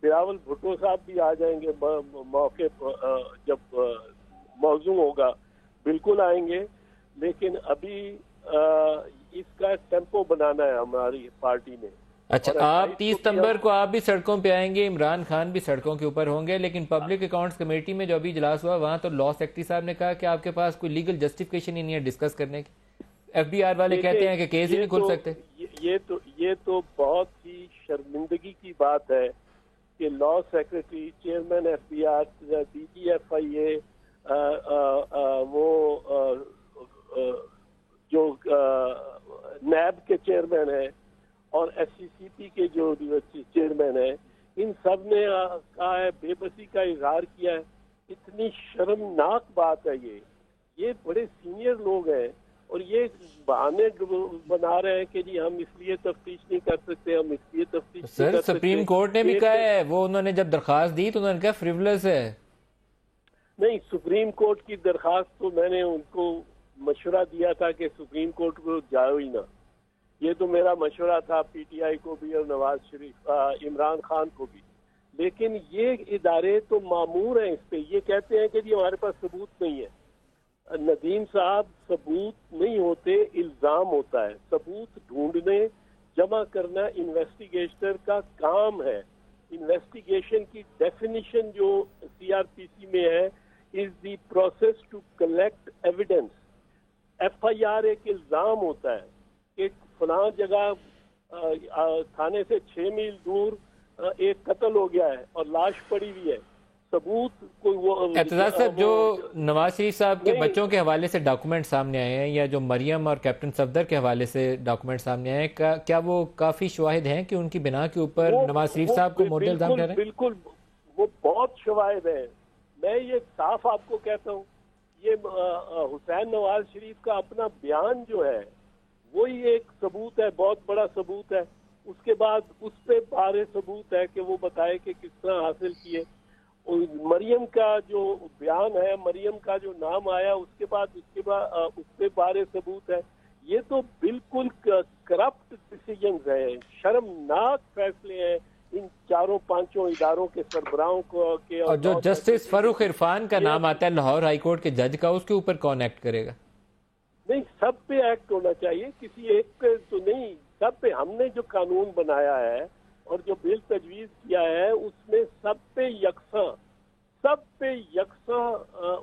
بلاول بھٹو صاحب بھی آ جائیں گے موقع جب موضوع ہوگا, بالکل آئیں گے. لیکن ابھی اس کا ٹیمپو بنانا ہے ہماری پارٹی نے. اچھا, آپ 30 ستمبر کو آپ بھی سڑکوں پہ آئیں گے, عمران خان بھی سڑکوں کے اوپر ہوں گے, لیکن پبلک اکاؤنٹس کمیٹی میں جو ابھی اجلاس ہوا وہاں تو لا سیکرٹری صاحب نے کہا کہ آپ کے پاس کوئی لیگل جسٹیفیکیشن ہی نہیں ہے ڈسکس کرنے کی. ایف بی آر والے کہتے ہیں کہ کیس ہی نہیں کھل سکتے. یہ تو بہت ہی شرمندگی کی بات ہے کہ law secretary, chairman F B R, D G F I A, وہ جو نیب کے چیئرمین ہیں اور ایس سی سی پی کے جو چیئرمین ہیں, ان سب نے کہا ہے, بے بسی کا اظہار کیا ہے. اتنی شرمناک بات ہے یہ بڑے سینئر لوگ ہیں اور یہ بہانے بنا رہے ہیں کہ جی ہم اس لیے تفتیش نہیں کر سکتے, ہم اس لیے تفتیش نہیں کر سکتے. سپریم کورٹ نے بھی کہا ہے, وہ انہوں نے جب درخواست دی تو انہوں نے کہا فریولس ہے. نہیں, سپریم کورٹ کی درخواست تو میں نے ان کو مشورہ دیا تھا کہ سپریم کورٹ کو جاؤ ہی نہ. یہ تو میرا مشورہ تھا پی ٹی آئی کو بھی اور نواز شریف, عمران خان کو بھی. لیکن یہ ادارے تو مامور ہیں اس پہ. یہ کہتے ہیں کہ جی ہمارے پاس ثبوت نہیں ہے. ندیم صاحب, ثبوت نہیں ہوتے, الزام ہوتا ہے. ثبوت ڈھونڈنے, جمع کرنا انویسٹیگیشنر کا کام ہے. انویسٹیگیشن کی ڈیفینیشن جو سی آر پی سی میں ہے, is the process to collect evidence. F I R ایک الزام ہوتا ہے کہ فلاں جگہ تھانے سے 6 میل دور ایک قتل ہو گیا ہے اور لاش پڑی ہوئی ہے. ثبوت کوئی وہ اعتزاز صاحب, جو نواز شریف صاحب کے بچوں کے حوالے سے ڈاکومنٹ سامنے آئے ہیں یا جو مریم اور کیپٹن صفدر کے حوالے سے ڈاکومنٹ سامنے آئے ہیں, کیا وہ کافی شواہد ہیں کہ ان کی بنا کے اوپر نواز شریف صاحب کو موٹے الزام کر رہے ہیں؟ بالکل, وہ بہت شواہد ہیں. میں یہ صاف آپ کو کہتا ہوں, یہ حسین نواز شریف کا اپنا بیان جو ہے وہی ایک ثبوت ہے, بہت بڑا ثبوت ہے. اس کے بعد اس پہ بارے ثبوت ہے کہ وہ بتائے کہ کس طرح حاصل کیے. مریم کا جو بیان ہے، مریم کا جو نام آیا، اس کے بعد اس پہ بارے ثبوت ہے. یہ تو بالکل کرپٹ ڈیسیجنز ہیں، شرمناک فیصلے ہیں ان چاروں پانچوں اداروں کے سربراہوں کو کے. اور جو جسٹس فاروق عرفان کا نام آتا ہے لاہور ہائی کورٹ کے جج کا، اس کے اوپر کون ایکٹ کرے گا؟ نہیں، سب پہ ایکٹ ہونا چاہیے، کسی ایک پہ تو نہیں، سب پہ. ہم نے جو قانون بنایا ہے اور جو بل تجویز کیا ہے اس میں سب پہ یکساں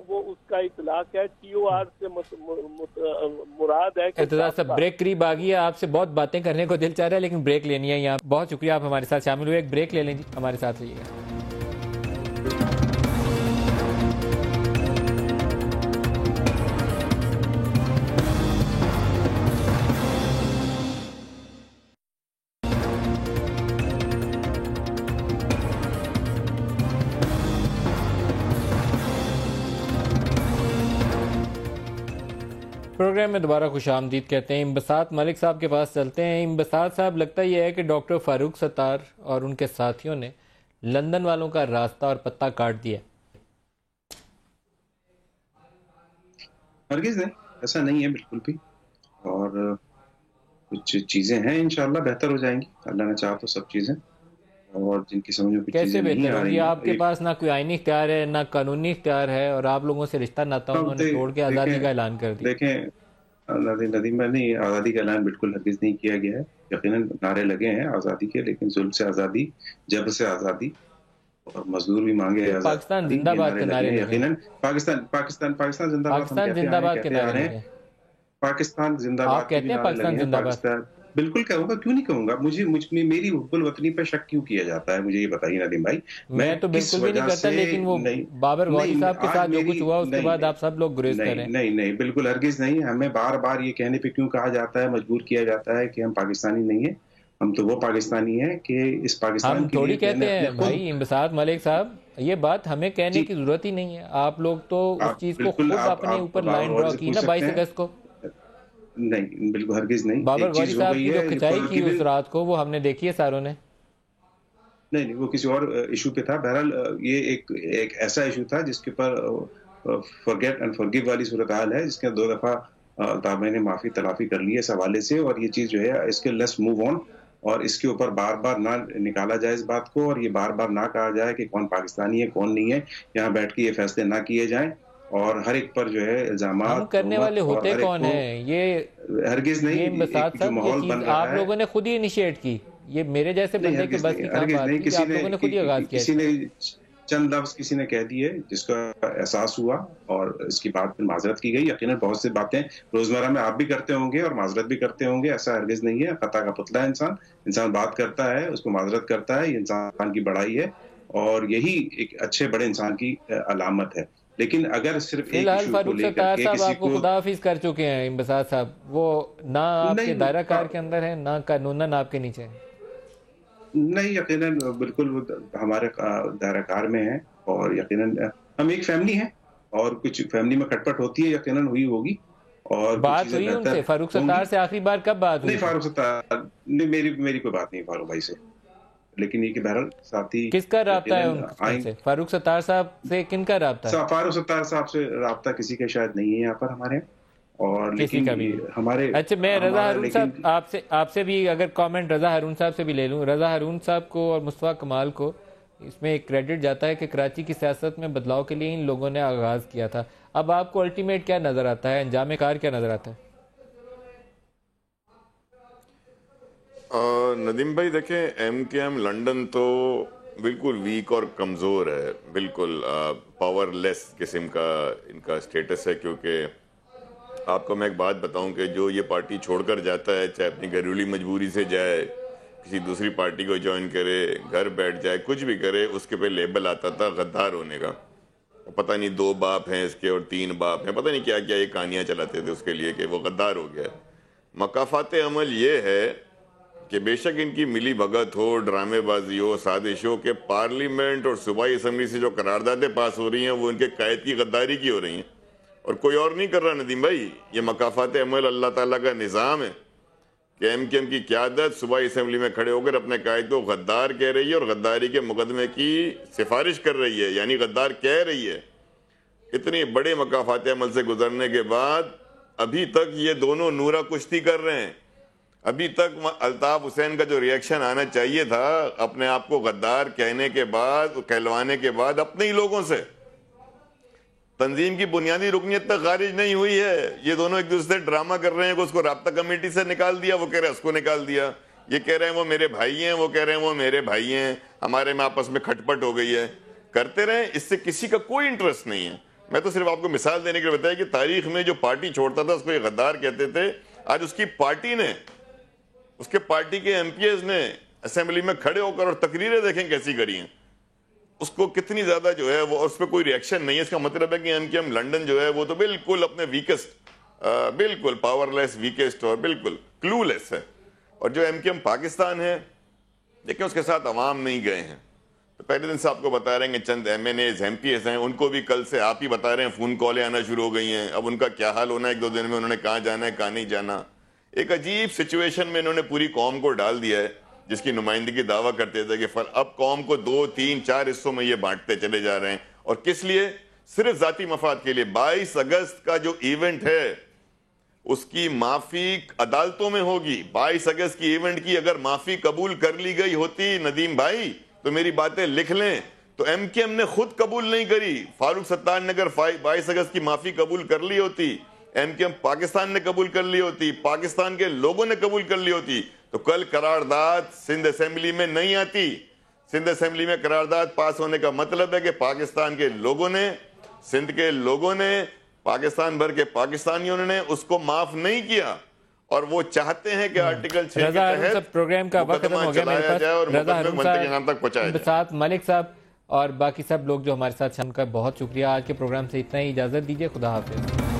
وہ اس کا اطلاق ہے. ٹی او آر سے مراد ہے. ارتضیٰ صاحب بریک قریب آ گئی ہے، آپ سے بہت باتیں کرنے کو دل چاہ رہا ہے لیکن بریک لینی ہے یہاں. بہت شکریہ آپ ہمارے ساتھ شامل ہوئے. ایک بریک لے لیں جی، ہمارے ساتھ رہیے گا. پروگرام میں دوبارہ خوش آمدید کہتے ہیں. انبساط ملک صاحب کے پاس چلتے ہیں. انبساط صاحب، لگتا یہ ہے کہ ڈاکٹر فاروق ستار اور ان کے ساتھیوں نے لندن والوں کا راستہ اور پتہ کاٹ دیا. ہرگز نہیں، ایسا نہیں ہے بالکل بھی. اور کچھ چیزیں ہیں انشاءاللہ بہتر ہو جائیں گی، اللہ نے چاہا تو سب چیزیں. اور جن کی سمجھ میں کچھ کیسے چیزیں نہیں بہتر آ ہوگی؟ رہی، آپ کے پاس نہ کوئی آئینی اختیار ہے نہ قانونی اختیار ہے، اور آپ لوگوں سے رشتہ ناتا انہوں نے توڑ کے آزادی کا اعلان کر دیا. دیکھیں ندیم بھائی، نہیں، آزادی کا اعلان بالکل ہرگز نہیں کیا گیا ہے. یقیناً نعرے لگے ہیں آزادی کے، لیکن ظلم سے آزادی، جبر سے آزادی، اور مزدور بھی مانگے آزادی. پاکستان زندہ باد کے نعرے لگے. یقیناً پاکستان زندہ باد. پاکستان زندہ باد کے نعرے لگے. پاکستان زندہ باد. آپ کہتے ہیں پاکستان زندہ باد؟ بالکل کہوں گا، کیوں نہیں کہوں گا. میری حب الوطنی پہ شک کیوں کیا جاتا ہے؟ مجھے یہ بتائیے ندیم بھائی. میں تو بالکل بھی نہیں کرتا، لیکن وہ بابر غوری صاحب کے ساتھ جو کچھ ہوا اس کے بعد آپ سب لوگ گریز کریں. نہیں بالکل ہرگز نہیں. ہمیں بار بار یہ کہنے پہ کیوں کہا جاتا ہے، مجبور کیا جاتا ہے کہ ہم پاکستانی نہیں ہیں. ہم تو وہ پاکستانی ہیں کہ اس پاکستان ہم تھوڑی کہتے ہیں بھائی. انبساط ملک صاحب، یہ بات ہمیں کہنے کی ضرورت ہی نہیں ہے. آپ لوگ تو اس چیز کو خود اپنے اوپر لائن ڈرا کی نا 22 اگست کو. نہیں بالکل ہرگز نہیں. بابر غوری صاحب کی جو کھچائی کی اس رات کو، وہ ہم نے دیکھی ہے ساروں نے. نہیں وہ کسی اور ایشو پہ تھا. بہرحال یہ ایک ایسا ایشو تھا جس کے اوپر فرگیٹ اینڈ فرگیو والی صورتحال ہے، جس کے 2 دفعہ تابع نے معافی تلافی کر لی ہے اس حوالے سے. اور یہ چیز جو ہے اس کے لیٹس موو آن، اور اس کے اوپر بار بار نہ نکالا جائے اس بات کو، اور یہ بار بار نہ کہا جائے کہ کون پاکستانی ہے کون نہیں ہے. یہاں بیٹھ کے یہ فیصلے نہ کیے جائیں، اور ہر ایک پر جو ہے الزامات ہم کرنے والے ہوتے کون ہیں؟ یہ ہرگز نہیں. انبساط صاحب، یہ چیز آپ لوگوں نے خود ہی انیشیٹ کی. یہ میرے جیسے بندے کے بس کی کام بات نہیں، آپ لوگوں نے خود ہی آغاز کیا. کسی نے چند لفظ کسی نے کہہ دیے جس کا احساس ہوا، اور اس کی بات پھر معذرت کی گئی. یقیناً بہت سی باتیں روزمرہ میں آپ بھی کرتے ہوں گے اور معذرت بھی کرتے ہوں گے. ایسا ہرگز نہیں ہے. خطا کا پتلا ہے انسان بات کرتا ہے، اس کو معذرت کرتا ہے. یہ انسان کی بڑائی ہے، اور یہی ایک اچھے بڑے انسان کی علامت ہے. لیکن اگر صرف فی الحال فاروق ستار صاحب آپ کو خدا حافظ کر چکے ہیں. انبساط صاحب وہ نہ آپ کے دائرہ کار کے اندر ہے، نہ قانوناً آپ کے نیچے ہے. نہیں یقیناً بالکل وہ ہمارے دائرہ کار میں ہیں، اور یقیناً ہم ایک فیملی ہیں، اور کچھ فیملی میں کھٹپٹ ہوتی ہے، یقیناً ہوگی. اور بات ہوئی ان سے؟ فاروق ستار سے آخری بار کب بات ہوئی؟ نہیں فاروق ستار میری کوئی بات نہیں فاروق بھائی سے. لیکن یہ کہ بہرحال ساتھی کس کا رابطہ ہے ان سے؟ فاروق ستار صاحب سے کن کا رابطہ ہے؟ فاروق ستار صاحب سے رابطہ کسی کا شاید نہیں ہے یہاں پر ہمارے، اور کسی کا بھی ہمارے. اچھا، میں رضا ہارون صاحب آپ سے بھی اگر کامنٹ رضا ہارون صاحب سے بھی لے لوں. رضا ہارون صاحب کو اور مصطفیٰ کمال کو اس میں ایک کریڈٹ جاتا ہے کہ کراچی کی سیاست میں بدلاؤ کے لیے ان لوگوں نے آغاز کیا تھا. اب آپ کو الٹیمیٹ کیا نظر آتا ہے، انجام کار کیا نظر آتا ہے؟ ندیم بھائی دیکھیں، ایم کے ایم لنڈن تو بالکل ویک اور کمزور ہے، بالکل پاور لیس قسم کا ان کا سٹیٹس ہے. کیونکہ آپ کو میں ایک بات بتاؤں کہ جو یہ پارٹی چھوڑ کر جاتا ہے، چاہے اپنی گھریلو مجبوری سے جائے، کسی دوسری پارٹی کو جوائن کرے، گھر بیٹھ جائے، کچھ بھی کرے، اس کے پہ لیبل آتا تھا غدار ہونے کا. پتہ نہیں 2 باپ ہیں اس کے اور 3 باپ ہیں، پتہ نہیں کیا کیا یہ کہانیاں چلاتے تھے اس کے لیے کہ وہ غدار ہو گیا. مکافات عمل یہ ہے کہ بے شک ان کی ملی بھگت ہو، ڈرامے بازی ہو، سازش ہو، کہ پارلیمنٹ اور صوبائی اسمبلی سے جو قراردادیں پاس ہو رہی ہیں وہ ان کے قائد کی غداری کی ہو رہی ہیں، اور کوئی اور نہیں کر رہا ندیم بھائی. یہ مکافات عمل اللہ تعالیٰ کا نظام ہے. کہ ایم کیو ایم کی قیادت صوبائی اسمبلی میں کھڑے ہو کر اپنے قائد کو غدار کہہ رہی ہے اور غداری کے مقدمے کی سفارش کر رہی ہے، یعنی غدار کہہ رہی ہے۔ اتنی بڑے مکافات عمل سے گزرنے کے بعد ابھی تک یہ دونوں نورا کشتی کر رہے ہیں۔ ابھی تک الطاف حسین کا جو ریئیکشن آنا چاہیے تھا اپنے آپ کو غدار کہنے کے بعد، کہلوانے کے بعد، اپنے ہی لوگوں سے، تنظیم کی بنیادی رکنیت تک خارج نہیں ہوئی ہے۔ یہ دونوں ایک دوسرے سے ڈرامہ کر رہے ہیں کہ اس کو رابطہ کمیٹی سے نکال دیا، وہ کہہ رہے ہیں اس کو نکال دیا، یہ کہہ رہے ہیں وہ میرے بھائی ہیں، وہ کہہ رہے ہیں وہ میرے بھائی ہیں، ہمارے میں آپس میں کھٹ پٹ ہو گئی ہے۔ کرتے رہیں، اس سے کسی کا کوئی انٹرسٹ نہیں ہے۔ میں تو صرف آپ کو مثال دینے کے لیے بتایا کہ تاریخ میں جو پارٹی چھوڑتا تھا اس کو یہ غدار کہتے تھے، آج اس کی پارٹی نے، اس کے پارٹی کے ایم پی ایز نے اسمبلی میں کھڑے ہو کر اور تقریریں دیکھیں کیسی کری ہیں، اس کو کتنی زیادہ جو ہے وہ، اس پہ کوئی ریئیکشن نہیں ہے۔ اس کا مطلب ہے کہ ایم کیو ایم لنڈن جو ہے وہ تو بالکل اپنے ویکسٹ، بالکل پاور لیس، ویکسٹ اور بالکل کلو لیس ہے۔ اور جو ایم کیو ایم پاکستان ہے، دیکھیں اس کے ساتھ عوام نہیں گئے ہیں۔ تو پہلے دن سے آپ کو بتا رہے ہیں کہ چند M N As, M P S ہیں، ان کو بھی کل سے آپ ہی بتا رہے ہیں فون کالیں آنا شروع ہو گئی ہیں۔ اب ان کا کیا حال ہونا ہے ایک دو دن میں، انہوں نے کہاں جانا ہے کہاں نہیں جانا۔ ایک عجیب سچویشن میں انہوں نے پوری قوم کو ڈال دیا ہے، جس کی نمائندگی دعویٰ کرتے تھے کہ اب قوم کو 2، 3، 4 حصوں میں یہ بانٹتے چلے جا رہے ہیں۔ اور کس لیے؟ صرف ذاتی مفاد کے لیے۔ 22 اگست کا جو ایونٹ ہے اس کی معافی عدالتوں میں ہوگی۔ 22 اگست کی ایونٹ کی اگر معافی قبول کر لی گئی ہوتی ندیم بھائی تو میری باتیں لکھ لیں، تو ایم کیو ایم نے خود قبول نہیں کری۔ فاروق ستار نے اگر 22 اگست کی معافی قبول کر لی ہوتی، ایم کیو ایم پاکستان نے قبول کر لی ہوتی، پاکستان کے لوگوں نے قبول کر لی ہوتی، تو کل قرارداد سندھ اسمبلی میں نہیں آتی۔ سندھ اسمبلی میں قرارداد پاس ہونے کا مطلب ہے کہ پاکستان کے لوگوں نے، سندھ کے لوگوں نے، پاکستان بھر کے پاکستانیوں نے اس کو معاف نہیں کیا، اور وہ چاہتے ہیں کہ آرٹیکل 6 کے تحت پروگرام کا وقت ختم ہو گیا میرے پاس۔ اور رضا مقدمے بنتے کے نام تک پہنچایا جائے۔ ساتھ ملک صاحب اور باقی سب لوگ جو ہمارے ساتھ شامل، کا بہت شکریہ۔ آج کے پروگرام سے اتنا ہی، اجازت دیجیے، خدا حافظ۔